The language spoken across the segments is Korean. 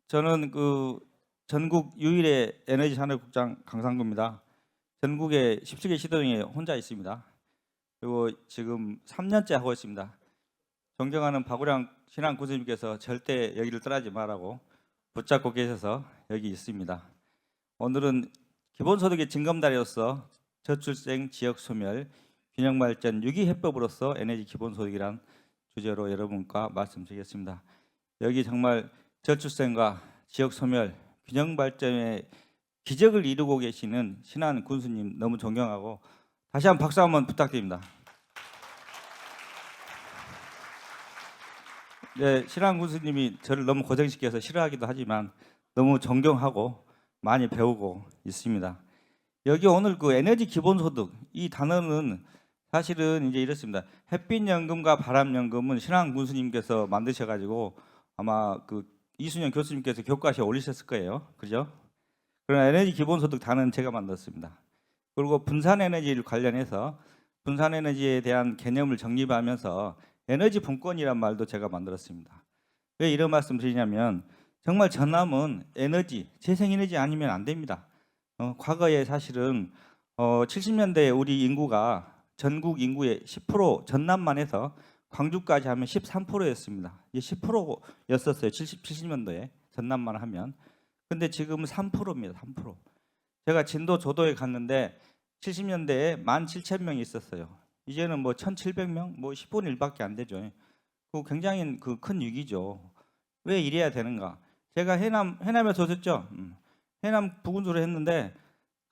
저는 전국 유일의 에너지 산업국장 강상구입니다. 전국에 17개 시도 중에 혼자 있습니다. 그리고 지금 3년째 하고 있습니다. 존경하는 박우량 신한 군수님께서 절대 여기를 떠나지 말라고 붙잡고 계셔서 여기 있습니다. 오늘은 기본소득의 징검다리로서 저출생 지역 소멸 균형 발전 유기해법으로서 에너지 기본소득이란 주제로 여러분과 말씀드리겠습니다. 여기 정말 저출생과 지역 소멸 균형 발전의 기적을 이루고 계시는 신한 군수님 너무 존경하고 다시 한번 박수 한번 부탁드립니다. 네, 신한 군수님이 저를 너무 고생시켜서 싫어하기도 하지만 너무 존경하고 많이 배우고 있습니다. 여기 오늘 에너지 기본소득 이 단어는 사실은 이제 이렇습니다. 햇빛연금과 바람연금은 신한 군수님께서 만드셔가지고 아마 이순영 교수님께서 교과서에 올리셨을 거예요. 그죠? 그러나 에너지 기본소득 단어는 제가 만들었습니다. 그리고 분산에너지를 관련해서 분산에너지에 대한 개념을 정립하면서 에너지 분권이란 말도 제가 만들었습니다. 왜 이런 말씀 드리냐면 정말 전남은 에너지, 재생에너지 아니면 안 됩니다. 과거에 사실은 70년대에 우리 인구가 전국 인구의 10% 전남만 해서 광주까지 하면 13%였습니다. 이게 10%였었어요. 70년도에 전남만 하면. 근데 지금은 3%입니다. 3%. 제가 진도 조도에 갔는데 70년대에 17,000명이 있었어요. 이제는 1,700명, 10분의 1밖에 안 되죠. 그 굉장히 큰 위기죠. 왜 이래야 되는가? 제가 해남에서 오셨죠? 해남 부근으로 했는데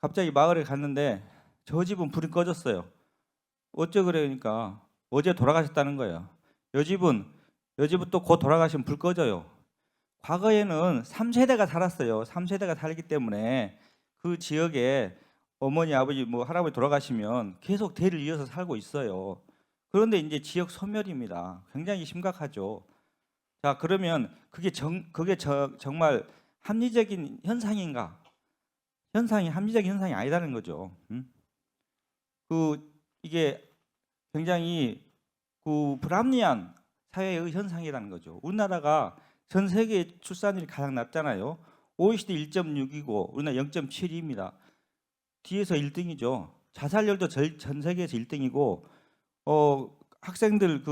갑자기 마을에 갔는데 저 집은 불이 꺼졌어요. 어째 그러니까 어제 돌아가셨다는 거예요. 요 집은 또 곧 돌아가시면 불 꺼져요. 과거에는 3세대가 살았어요. 3세대가 살기 때문에 그 지역에 어머니, 아버지, 할아버지 돌아가시면 계속 대를 이어서 살고 있어요. 그런데 이제 지역 소멸입니다. 굉장히 심각하죠. 자, 그러면 그게 정말 합리적인 현상인가? 합리적인 현상이 아니다는 거죠. 이게 굉장히 불합리한 사회의 현상이라는 거죠. 우리나라가 전 세계 출산율이 가장 낮잖아요. OECD 1.6이고 우리나라 0.72입니다. 뒤에서 1등이죠. 자살률도 전 세계에서 1등이고 학생들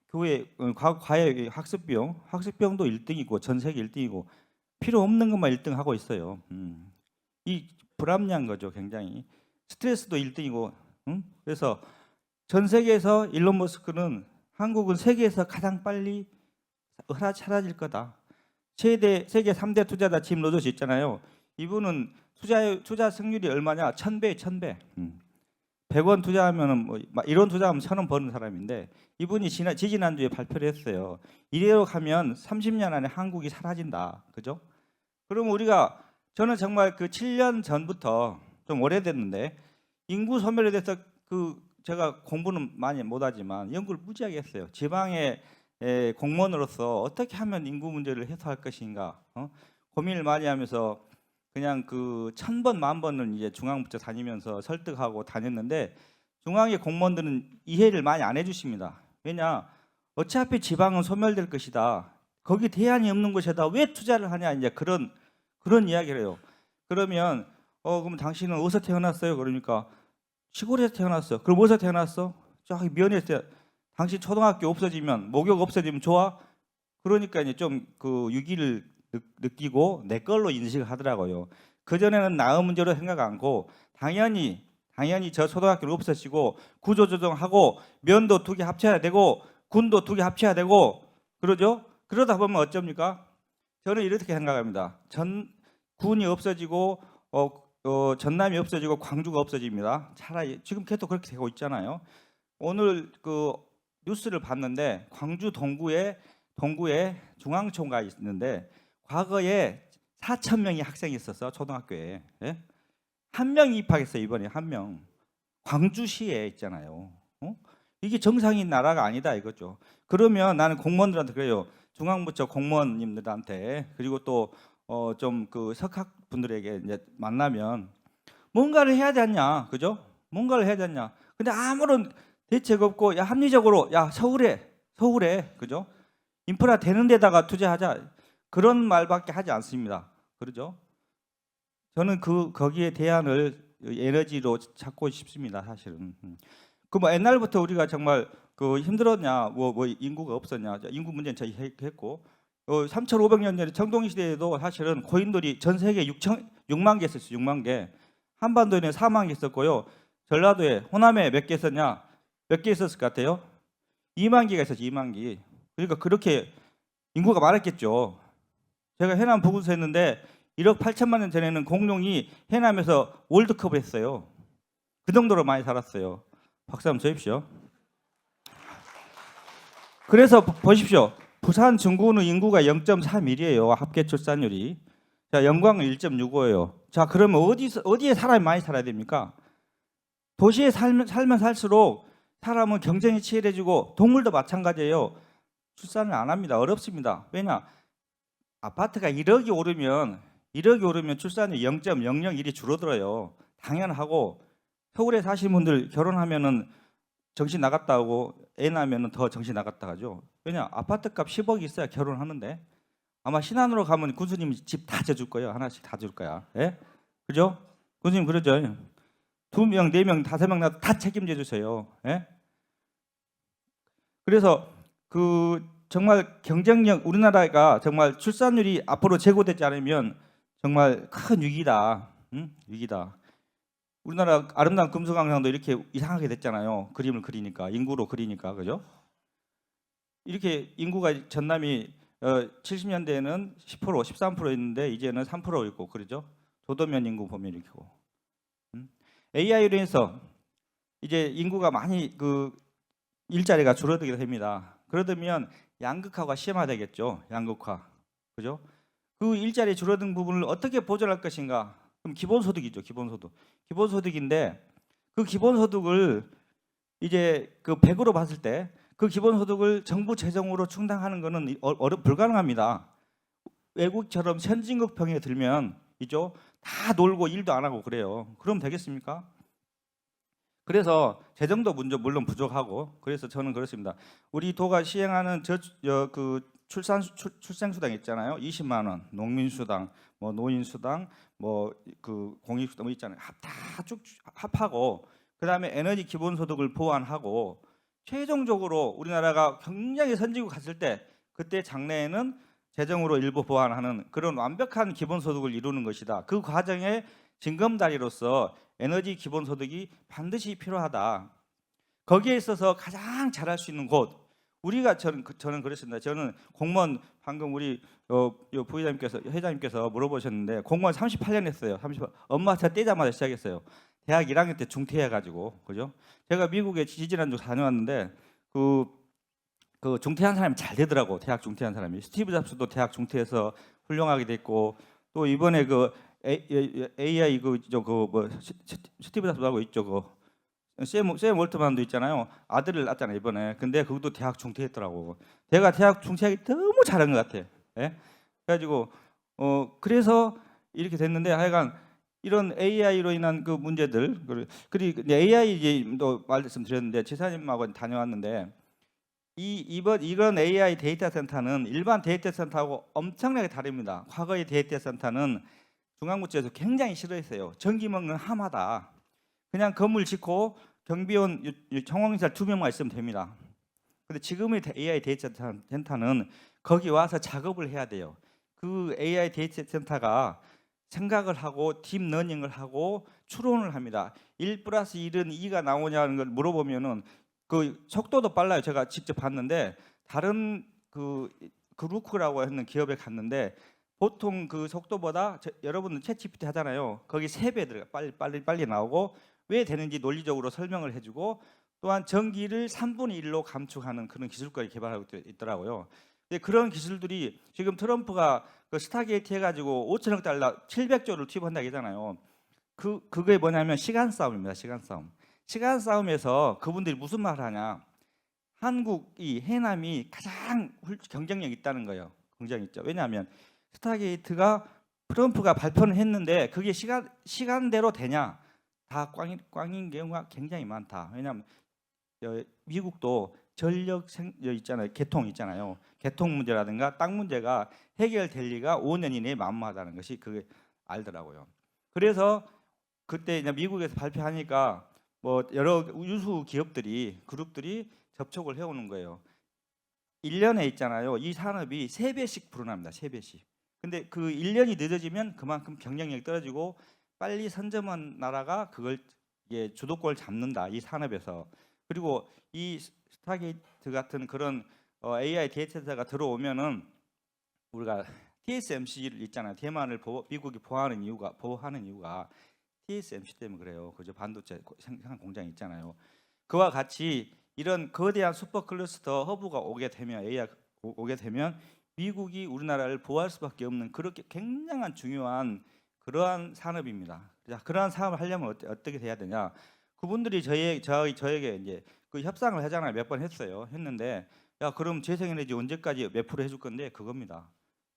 교회 과외 학습비용도 1등이고 전 세계 1등이고 필요 없는 것만 1등 하고 있어요. 이 불합리한 거죠. 굉장히 스트레스도 1등이고 그래서 전 세계에서 일론 머스크는 한국은 세계에서 가장 빨리 사라질 거다. 세계 3대 투자자 짐 로저스 있잖아요. 이분은 투자 승률이 얼마냐? 1000배. 100원 투자하면은 1원 투자하면 1000원 버는 사람인데 이분이 지지난주에 발표를 했어요. 이대로 가면 30년 안에 한국이 사라진다. 그죠? 그럼 저는 정말 7년 전부터 좀 오래됐는데 인구 소멸에 대해서 제가 공부는 많이 못하지만 연구를 무지하게 했어요. 지방의 공무원으로서 어떻게 하면 인구 문제를 해소할 것인가 고민을 많이 하면서 그냥 1000번, 10,000번을 이제 중앙부처 다니면서 설득하고 다녔는데 중앙의 공무원들은 이해를 많이 안 해주십니다. 왜냐? 어차피 지방은 소멸될 것이다. 거기 대안이 없는 곳에다 왜 투자를 하냐 이제 그런 이야기를 해요. 그러면 그럼 당신은 어디서 태어났어요? 그러니까 시골에서 태어났어. 그럼 어디서 태어났어? 저기 면에서. 당신 초등학교 없어지면 목욕 없어지면 좋아? 그러니까 이제 좀 위기를 느끼고 내 걸로 인식을 하더라고요. 그전에는 나의 문제로 생각 않고 당연히 저 초등학교를 없애시고 구조조정하고 면도 2개 합쳐야 되고 군도 2개 합쳐야 되고 그러죠? 그러다 보면 어쩝니까? 저는 이렇게 생각합니다. 군이 없어지고 전남이 없어지고 광주가 없어집니다. 차라리 지금 계속 그렇게 되고 있잖아요. 오늘 뉴스를 봤는데 광주 동구에 중앙초가 있는데 과거에 4,000명이 학생이 있었어. 초등학교에. 예? 1명이 입학했어요. 이번에 1명. 광주시에 있잖아요. 이게 정상인 나라가 아니다 이거죠. 그러면 나는 공무원들한테 그래요. 중앙부처 공무원님들한테 그리고 또 좀 석학분들에게 이제 만나면 뭔가를 해야 되냐, 그죠? 뭔가를 해야 되냐. 근데 아무런 대책 없고 합리적으로 서울에 그죠? 인프라 되는 데다가 투자하자. 그런 말밖에 하지 않습니다. 그러죠? 저는 거기에 대안을 에너지로 찾고 싶습니다. 사실은. 그 뭐 옛날부터 우리가 정말 그 힘들었냐, 뭐 인구가 없었냐, 인구 문제는 저희 했고, 3,500년 전에 청동기 시대에도 사실은 고인돌이 전 세계 6만 개 있었어요. 6만 개. 한반도에는 4만 개 있었고요. 전라도에 호남에 몇 개 있었냐? 몇 개 있었을 것 같아요? 2만 개가 있었죠. 2만 개. 그러니까 그렇게 인구가 많았겠죠. 제가 해남 보고서 했는데 1억 8천만 년 전에는 공룡이 해남에서 월드컵을 했어요. 그 정도로 많이 살았어요. 박수 한번 쳐주십시오. 그래서 보십시오. 부산 중구는 인구가 0.31이에요. 합계 출산율이. 자, 영광은 1.65예요. 자, 그러면 어디에 사람이 많이 살아야 됩니까? 도시에 살면 살수록 사람은 경쟁이 치열해지고 동물도 마찬가지예요. 출산을 안 합니다. 어렵습니다. 왜냐? 아파트가 1억이 오르면 출산율이 0.001이 줄어들어요. 당연하고 서울에 사시는 분들 결혼하면은 정신 나갔다 하고 애 낳으면은 더 정신 나갔다 하죠. 왜냐? 아파트값 10억이 있어야 결혼하는데 아마 신안으로 가면 군수님이 집 다 져줄 거예요. 하나씩 다 줄 거야. 예? 그죠? 군수님 그러죠. 2명, 4명, 5명 나도 다 책임져 주세요. 예? 그래서 그 정말 경쟁력 우리나라가 정말 출산율이 앞으로 제고되지 않으면 정말 큰 위기다. 위기다. 우리나라 아름다운 금수강산도 이렇게 이상하게 됐잖아요. 그림을 그리니까 인구로 그리니까 그죠? 이렇게 인구가 전남이 70년대에는 10%, 13%였는데 이제는 3% 있고 그러죠? 도도면 인구 보면 이렇게. AI로 인해서 이제 인구가 많이 그 일자리가 줄어들게 됩니다. 그러면 양극화가 심화되겠죠. 양극화. 그죠? 그 일자리 줄어든 부분을 어떻게 보존할 것인가? 그럼 기본소득이죠. 기본소득. 기본소득인데 그 기본소득을 이제 그 100으로 봤을 때 그 기본소득을 정부 재정으로 충당하는 것은 불가능합니다. 외국처럼 선진국 병에 들면 이죠. 다 놀고 일도 안 하고 그래요. 그럼 되겠습니까? 그래서 재정도 물론 부족하고 그래서 저는 그렇습니다. 우리 도가 시행하는 출생수당 있잖아요. 20만 원, 농민수당, 뭐 노인수당, 뭐 그 공익수당 뭐 있잖아요. 다 쭉 합하고 그다음에 에너지 기본소득을 보완하고 최종적으로 우리나라가 굉장히 선진국 갔을 때 그때 장래에는 재정으로 일부 보완하는 그런 완벽한 기본소득을 이루는 것이다. 그 과정에 징검다리로서 에너지 기본소득이 반드시 필요하다. 거기에 있어서 가장 잘할 수 있는 곳 우리가 저는 그렇습니다. 저는 공무원 방금 우리 회장님께서 물어보셨는데 공무원 38년 했어요. 38. 엄마 저 떼자마자 시작했어요. 대학 1학년 때 중퇴해가지고 그죠? 제가 미국에 지지난주 다녀왔는데 그 중퇴한 사람이 잘 되더라고. 대학 중퇴한 사람이 스티브 잡스도 대학 중퇴해서 훌륭하게 됐고 또 이번에 그 AI 뭐 스티브 잡스하고 있죠. 샘 월트만도 있잖아요. 아들을 낳았잖아요 이번에. 근데 그것도 대학 중퇴했더라고. 내가 대학 중퇴하기 너무 잘한 것 같아. 예? 그래가지고 그래서 이렇게 됐는데 하여간 이런 AI로 인한 그 문제들 그리고 AI도 말씀드렸는데 지사님하고 다녀왔는데 이런 AI 데이터 센터는 일반 데이터 센터하고 엄청나게 다릅니다. 과거의 데이터 센터는 중앙부처에서 굉장히 싫어했어요. 전기 먹는 하마다. 그냥 건물 짓고 경비원 청원인사 2명만 있으면 됩니다. 근데 지금의 AI 데이터 센터는 거기 와서 작업을 해야 돼요. 그 AI 데이터 센터가 생각을 하고 딥러닝을 하고 추론을 합니다. 1 플러스 1은 2가 나오냐는 걸 물어보면은 그 속도도 빨라요. 제가 직접 봤는데 다른 그 루크라고 하는 기업에 갔는데 보통 그 속도보다 여러분은 챗GPT 하잖아요. 거기 3배 들어가 빨리 나오고 왜 되는지 논리적으로 설명을 해주고 또한 전기를 3분의 1로 감축하는 그런 기술까지 개발하고 있더라고요. 근데 그런 기술들이 지금 트럼프가 그 스타게이트 해가지고 5천억 달러 700조를 투입한다고 하잖아요. 그게 뭐냐면 시간 싸움입니다. 시간 싸움에서 그분들이 무슨 말을 하냐? 한국이 해남이 가장 경쟁력 있다는 거예요. 굉장히 있죠. 왜냐하면 스타게이트가 트럼프가 발표를 했는데 그게 시간대로 되냐? 다 꽝인 경우가 굉장히 많다. 왜냐하면 미국도 전력 있잖아요. 개통 있잖아요. 개통 문제라든가 땅 문제가 해결될 리가 5년 이내에 만무하다는 것이 그게 알더라고요. 그래서 그때 이제 미국에서 발표하니까 뭐 여러 유수 기업들이 그룹들이 접촉을 해오는 거예요. 1년에 있잖아요. 이 산업이 3배씩 불어납니다. 3배씩. 근데 그 1년이 늦어지면 그만큼 경쟁력이 떨어지고 빨리 선점한 나라가 그걸 주도권을 잡는다. 이 산업에서. 그리고 이 스타게이트 같은 그런 AI 데이터가 들어오면은 우리가 TSMC를 있잖아요. 대만을 미국이 보호하는 이유가 TSMC 때문에 그래요. 그죠? 반도체 생산 공장 있잖아요. 그와 같이 이런 거대한 슈퍼 클러스터 허브가 오게 되면 AI 오게 되면 미국이 우리나라를 보호할 수밖에 없는 그렇게 굉장한 중요한 그러한 산업입니다. 자, 그러한 사업을 하려면 어떻게 돼야 되냐? 그분들이 저에게 이제 그 협상을 하잖아요. 몇 번 했는데 야 그럼 재생에너지 언제까지 몇 프로 해줄 건데 그겁니다.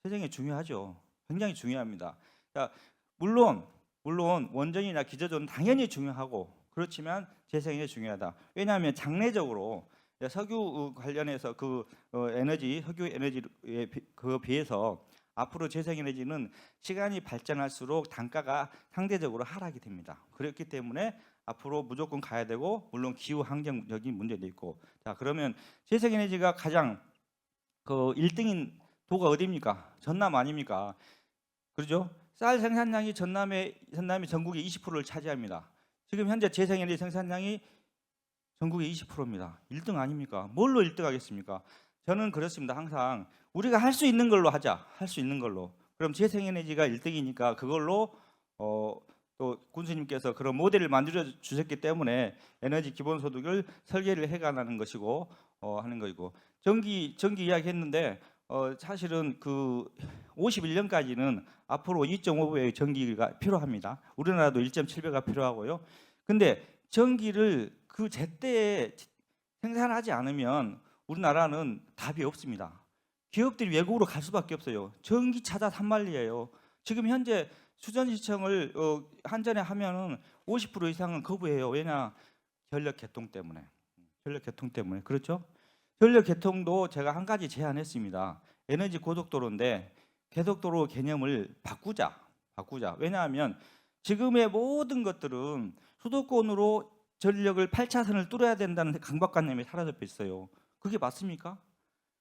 재생이 중요하죠. 굉장히 중요합니다. 자, 물론 원전이나 기저전은 당연히 중요하고 그렇지만 재생에너지 중요하다. 왜냐하면 장래적으로 석유 관련해서 에너지 석유 에너지에 비해서 앞으로 재생에너지는 시간이 발전할수록 단가가 상대적으로 하락이 됩니다. 그렇기 때문에 앞으로 무조건 가야 되고 물론 기후 환경적인 문제도 있고 자 그러면 재생에너지가 가장 1등인 도가 어디입니까? 전남 아닙니까? 그렇죠? 쌀 생산량이 전남이 전국의 20%를 차지합니다. 지금 현재 재생에너지 생산량이 전국의 20%입니다. 1등 아닙니까? 뭘로 1등 하겠습니까? 저는 그렇습니다. 항상 우리가 할 수 있는 걸로 하자. 할 수 있는 걸로. 그럼 재생에너지가 1등이니까 그걸로 또 군수님께서 그런 모델을 만들어 주셨기 때문에 에너지 기본소득을 설계를 해가는 것이고 하는 것이고 전기 이야기했는데 사실은 51년까지는 앞으로 2.5배의 전기가 필요합니다. 우리나라도 1.7배가 필요하고요. 근데 전기를 그 제때에 생산하지 않으면 우리나라는 답이 없습니다. 기업들이 외국으로 갈 수밖에 없어요. 전기차다 산만리예요. 지금 현재 수전시청을 한전에 하면은 50% 이상은 거부해요. 왜냐? 전력 개통 때문에. 그렇죠? 전력 개통도 제가 한 가지 제안했습니다. 에너지 고속도로인데 고속도로 개념을 바꾸자. 왜냐하면 지금의 모든 것들은 수도권으로 전력을 8차선을 뚫어야 된다는 강박관념이 사라져 있어요. 그게 맞습니까?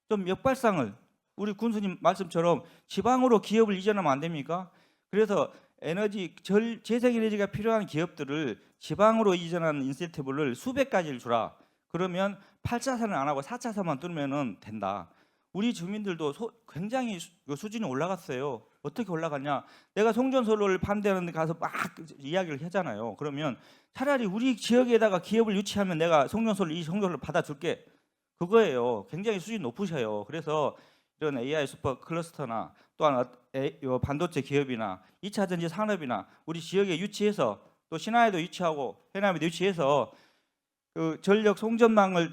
좀 역발상을 우리 군수님 말씀처럼 지방으로 기업을 이전하면 안 됩니까? 그래서 재생에너지가 필요한 기업들을 지방으로 이전하는 인센티브를 수백 가지를 주라. 그러면 8차선을 안 하고 4차선만 뚫으면 된다. 우리 주민들도 굉장히 수준이 올라갔어요. 어떻게 올라갔냐? 내가 송전솔로를 반대하는 데 가서 막 이야기를 하잖아요. 그러면 차라리 우리 지역에다가 기업을 유치하면 내가 송전솔로 받아줄게. 그거예요. 굉장히 수준이 높으셔요. 그래서 이런 AI 슈퍼 클러스터나 또한 반도체 기업이나 2차 전지 산업이나 우리 지역에 유치해서 또 신안에도 유치하고 해남에도 유치해서 그 전력 송전망을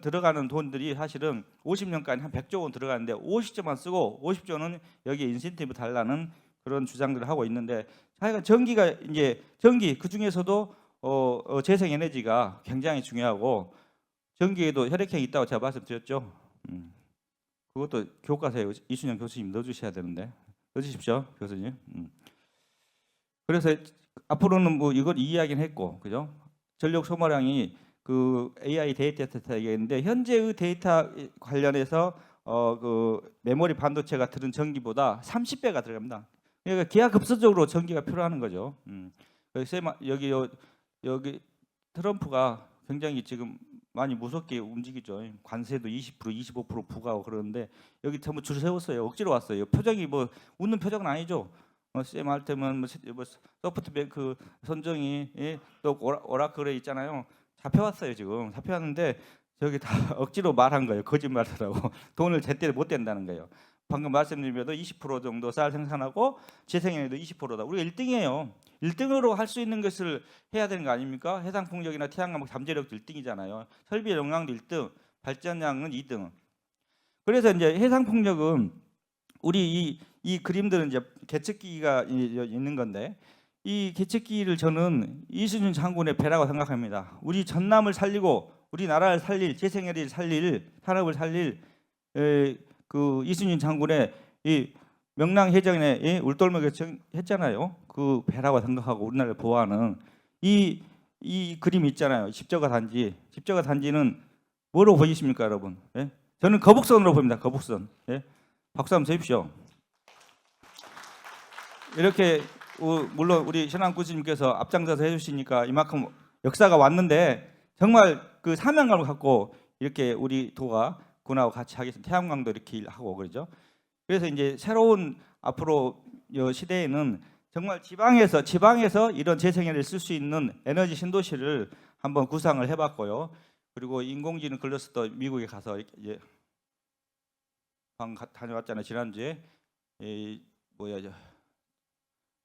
들어가는 돈들이 사실은 50년까지 한 100조 원 들어가는데 50조만 쓰고 50조는 여기에 인센티브 달라는 그런 주장들을 하고 있는데 하여간 전기 그 중에서도 재생에너지가 굉장히 중요하고 전기에도 혈액형이 있다고 제가 말씀드렸죠. 그것도 교과서에 이순영 교수님 넣어주셔야 되는데 넣어주십시오, 교수님. 그래서 앞으로는 뭐 이걸 이야기는 했고, 그죠? 전력 소모량이 그 AI 데이터 얘기했는데 현재의 데이터 관련해서 그 메모리 반도체가 들은 전기보다 30배가 들어갑니다. 그러니까 기하급수적으로 전기가 필요한 거죠. 그래서 여기 트럼프가 굉장히 지금 많이 무섭게 움직이죠. 관세도 20%, 25% 부과하고 그러는데 여기 전부 줄 세웠어요. 억지로 왔어요. 표정이 뭐 웃는 표정은 아니죠. 쌤 할 때면 뭐 소프트뱅크 선정이 또 오라클에 있잖아요. 잡혀왔어요. 지금 잡혀왔는데 저기 다 억지로 말한 거예요. 거짓말하라고 돈을 제때 못 댄다는 거예요. 방금 말씀드린 대로 20% 정도 쌀 생산하고 재생에너지도 20%다. 우리가 1등이에요. 1등으로 할 수 있는 것을 해야 되는 거 아닙니까? 해상풍력이나 태양광 잠재력도 1등이잖아요. 설비 용량도 1등, 발전량은 2등. 그래서 이제 해상풍력은 우리 이 그림들은 이제 계측기가 있는 건데 이 계측기를 저는 이순신 장군의 배라고 생각합니다. 우리 전남을 살리고 우리 나라를 살릴 재생에너지를 살릴 산업을 살릴 그 이순신 장군의 이 명랑해전에 울돌먹여 했잖아요. 그 배라고 생각하고 우리나라를 보호하는 이 그림 있잖아요. 십자가 단지. 십자가 단지는 뭐로 보이십니까, 여러분? 예? 저는 거북선으로 보입니다. 거북선. 예? 박수 한번 쳐주십시오. 이렇게 물론 우리 신앙 교수님께서 앞장서서 해주시니까 이만큼 역사가 왔는데 정말 그 사명감을 갖고 이렇게 우리 도가 군하고 같이 하겠습니다. 태양광도 이렇게 하고 그러죠. 그래서 이제 새로운 앞으로 이 시대에는 정말 지방에서 이런 재생에너지를 쓸 수 있는 에너지 신도시를 한번 구상을 해봤고요. 그리고 인공지능 클러스터 미국에 가서 이제 다녀왔잖아요. 지난주에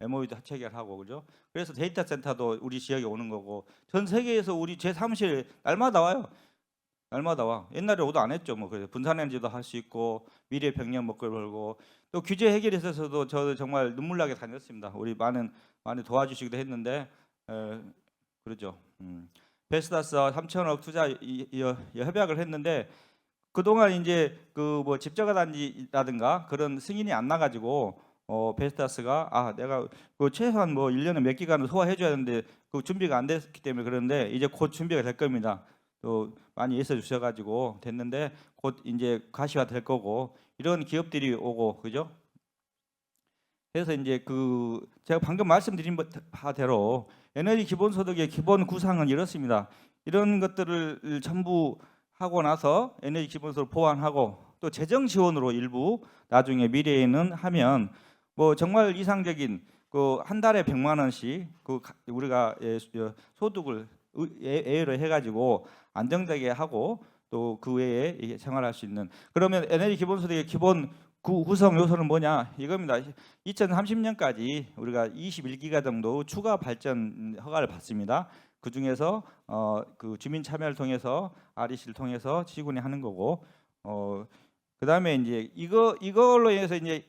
MOU도 체결하고 그죠. 그래서 데이터 센터도 우리 지역에 오는 거고 전 세계에서 우리 제3실 날마다 와요. 날마다 와. 옛날에 오도 안 했죠. 뭐 그래서 분산에너지도 할 수 있고 미래 병력 먹고 벌고 또 규제 해결에 있어서도 저 정말 눈물나게 다녔습니다. 우리 많이 도와주시기도 했는데 그러죠. 베스다스와 3천억 투자 협약을 했는데 그동안 이제 그 뭐 집자가 단지라든가 그런 승인이 안 나가지고 베스다스가 내가 그 최소한 뭐 1년에 몇 기간을 소화해 줘야 되는데 그 준비가 안 됐기 때문에 그런데 이제 곧 준비가 될 겁니다. 또 많이 애써 주셔가지고 됐는데 곧 이제 가시화 될 거고 이런 기업들이 오고 그죠? 그래서 이제 그 제가 방금 말씀드린 바대로 에너지 기본소득의 기본 구상은 이렇습니다. 이런 것들을 전부 하고 나서 에너지 기본소득을 보완하고 또 재정 지원으로 일부 나중에 미래에는 하면 뭐 정말 이상적인 그 한 달에 100만 원씩 그 우리가 소득을 예외로 해가지고 안정되게 하고 또 그 외에 생활할 수 있는 그러면 에너지 기본소득의 기본 구성 요소는 뭐냐 이겁니다. 2030년까지 우리가 21기가 정도 추가 발전 허가를 받습니다. 그 중에서 그 주민 참여를 통해서 REC를 통해서 시군이 하는 거고 그다음에 이제 이걸로 인해서 이제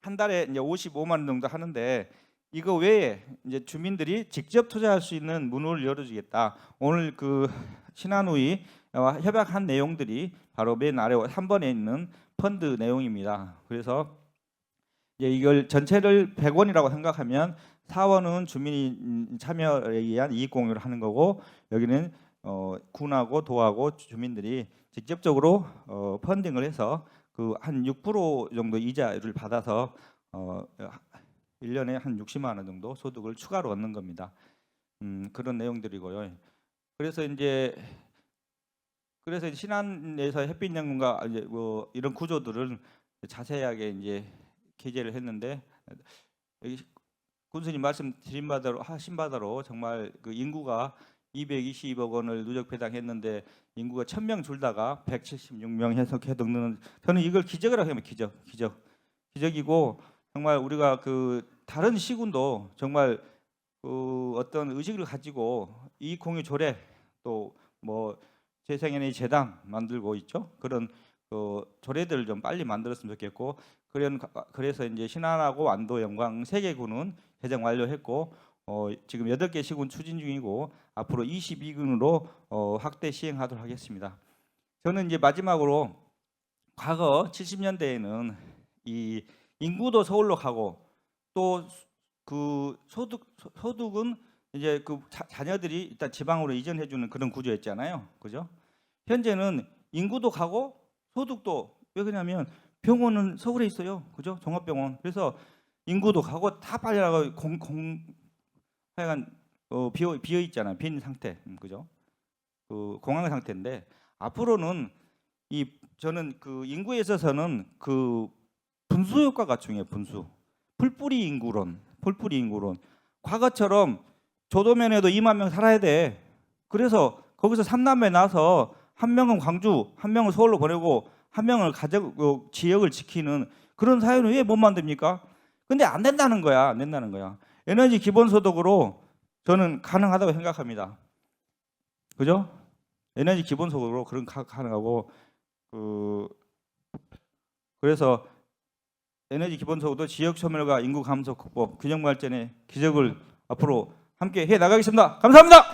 한 달에 이제 55만 원 정도 하는데 이거 외에 이제 주민들이 직접 투자할 수 있는 문을 열어주겠다. 오늘 그 신한우이와 협약한 내용들이 바로 맨 아래 3번에 있는 펀드 내용입니다. 그래서 이제 이걸 전체를 100원이라고 생각하면 4원은 주민이 참여에 의한 이익 공유를 하는 거고 여기는 군하고 도하고 주민들이 직접적으로 펀딩을 해서 그 한 6% 정도 이자를 받아서 1년에 한 60만 원 정도 소득을 추가로 얻는 겁니다. 그런 내용들이고요. 그래서 신안에서 햇빛연금과 이제 뭐 이런 구조들을 자세하게 이제 게재를 했는데 여기 군수님 말씀드린 바대로 하신 바대로 정말 그 인구가 220억 원을 누적 배당했는데 인구가 1000명 줄다가 176명 해서 계속 느는 저는 이걸 기적이라고 하면 기적이고 정말 우리가 그 다른 시군도 정말 그 어떤 의식을 가지고 이익 공유 조례 또 뭐 재생에너지 재단 만들고 있죠. 그런 그 조례들을 좀 빨리 만들었으면 좋겠고 그래서 이제 신안하고 완도 영광 3개 군은 개정 완료했고 지금 8개 시군 추진 중이고 앞으로 22군으로 확대 시행하도록 하겠습니다. 저는 이제 마지막으로 과거 70년대에는 이 인구도 서울로 가고 또 그 소득은 이제 그 자녀들이 일단 지방으로 이전해 주는 그런 구조였잖아요. 그죠? 현재는 인구도 가고 소득도 왜 그러냐면 병원은 서울에 있어요. 그죠? 종합병원. 그래서 인구도 가고 다 빨리 나가고 하여간 비어 있잖아요. 빈 상태. 그죠? 그 공황 상태인데 앞으로는 저는 그 인구에 있어서는 그 분수 효과가 중요해요. 분수. 풀뿌리 인구론. 과거처럼 조도면에도 2만 명 살아야 돼. 그래서 거기서 3남매 나서 한 명은 광주, 한 명은 서울로 보내고 한 명은 지역을 지키는 그런 사회는 왜 못 만듭니까? 근데 안 된다는 거야. 에너지 기본소득으로 저는 가능하다고 생각합니다. 그죠? 에너지 기본소득으로 그런 가능하고 그래서 에너지 기본소득도 지역 소멸과 인구 감소 극복, 균형 발전의 기적을 앞으로 함께 해 나가겠습니다. 감사합니다.